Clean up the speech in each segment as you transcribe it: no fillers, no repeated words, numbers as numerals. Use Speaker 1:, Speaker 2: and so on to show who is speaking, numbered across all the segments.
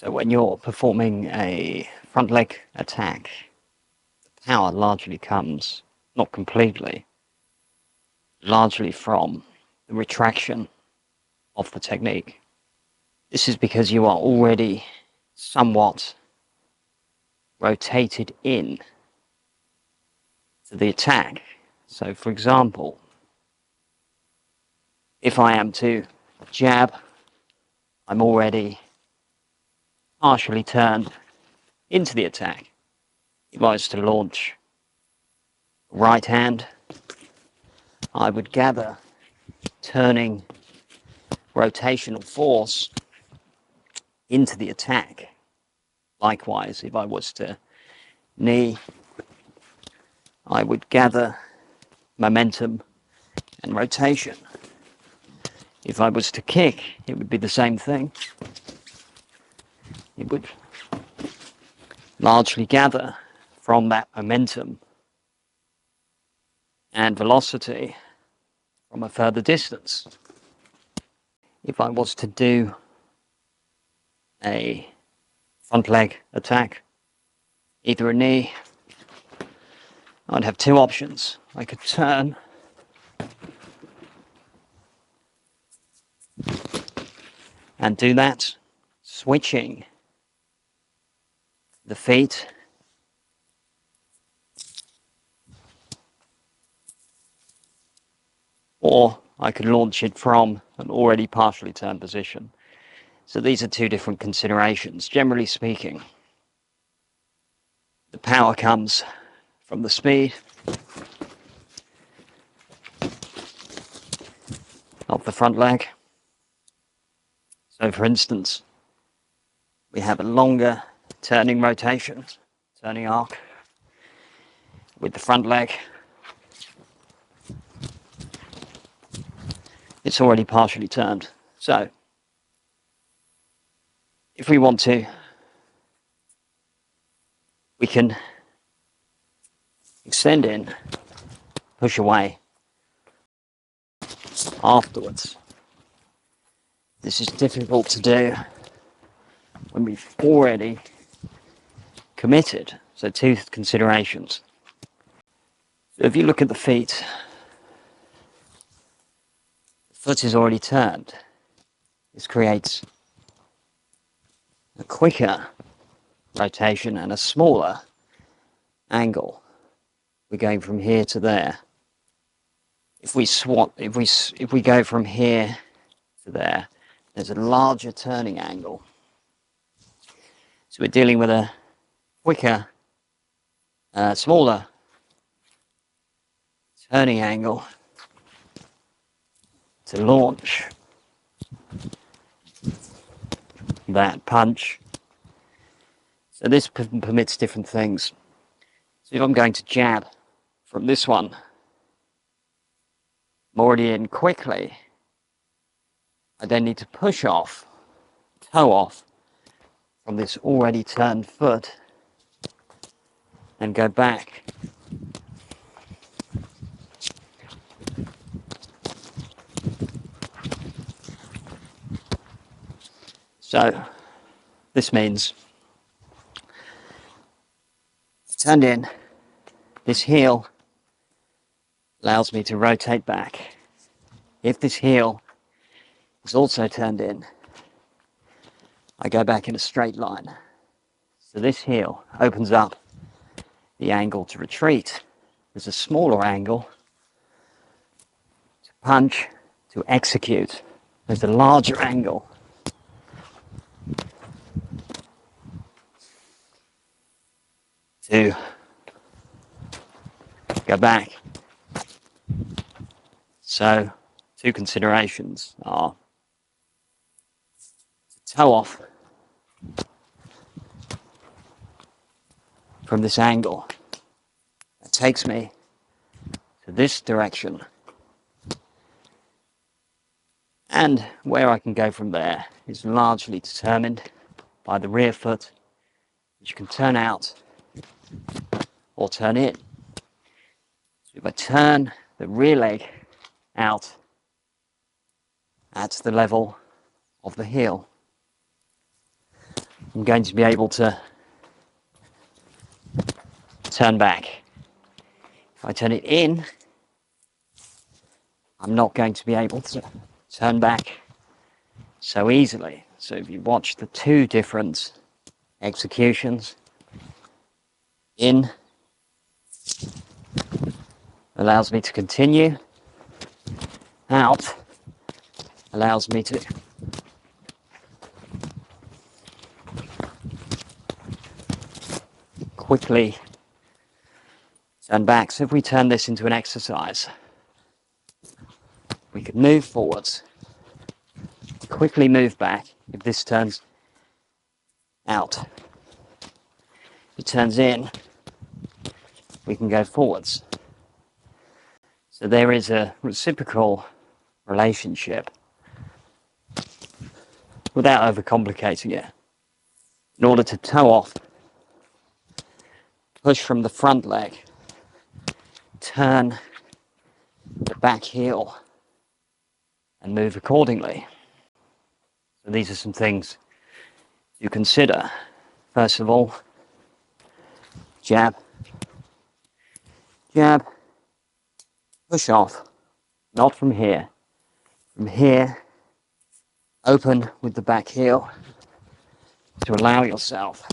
Speaker 1: So when you're performing a front leg attack, the power largely comes, not completely, largely from the retraction of the technique. This is because you are already somewhat rotated in to the attack. So for example, if I am to jab, I'm already partially turned into the attack. If I was to launch right hand, I would gather turning rotational force into the attack. Likewise, if I was to knee, I would gather momentum and rotation. If I was to kick, it would be the same thing. It would largely gather from that momentum and velocity from a further distance. If I was to do a front leg attack, either a knee, I'd have two options. I could turn and do that, switching the feet, or I could launch it from an already partially turned position. So these are two different considerations. Generally speaking, the power comes from the speed of the front leg. So for instance, we have a longer turning rotation, turning arc with the front leg. It's already partially turned. So if we want to, we can extend in, push away afterwards. This is difficult to do when we've already committed. So two considerations. So if you look at the feet, the foot is already turned. This creates a quicker rotation and a smaller angle. We're going from here to there. If we go from here to there, there's a larger turning angle. So we're dealing with a quicker, smaller turning angle to launch that punch. So this permits different things. So if I'm going to jab from this one, I'm already in quickly. I then need to push off, toe off from this already turned foot and go back. So this means turned in, this heel allows me to rotate back. If this heel is also turned in, I go back in a straight line. So this heel opens up the angle to retreat. There's a smaller angle to punch, to execute. There's a larger angle to go back. So two considerations are to toe off from this angle. That takes me to this direction. And where I can go from there is largely determined by the rear foot, which can turn out or turn in. So if I turn the rear leg out at the level of the heel, I'm going to be able to turn back. If I turn it in, I'm not going to be able to turn back so easily. So if you watch the two different executions, in allows me to continue, out allows me to quickly turn back. So if we turn this into an exercise, we could move forwards, quickly move back. If this turns out, if it turns in, we can go forwards. So there is a reciprocal relationship without overcomplicating it. In order to toe off, push from the front leg, turn the back heel and move accordingly. So these are some things to consider. First of all, jab, jab, push off, not from here. From here, open with the back heel to allow yourself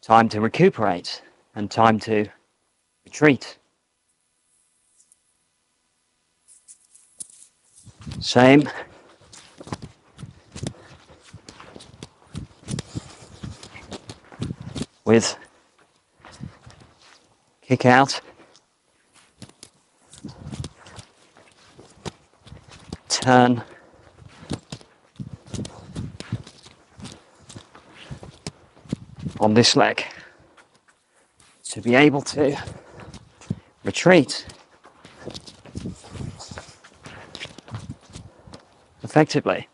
Speaker 1: time to recuperate and time to retreat. Same. With kick out, turn, on this leg to be able to retreat effectively.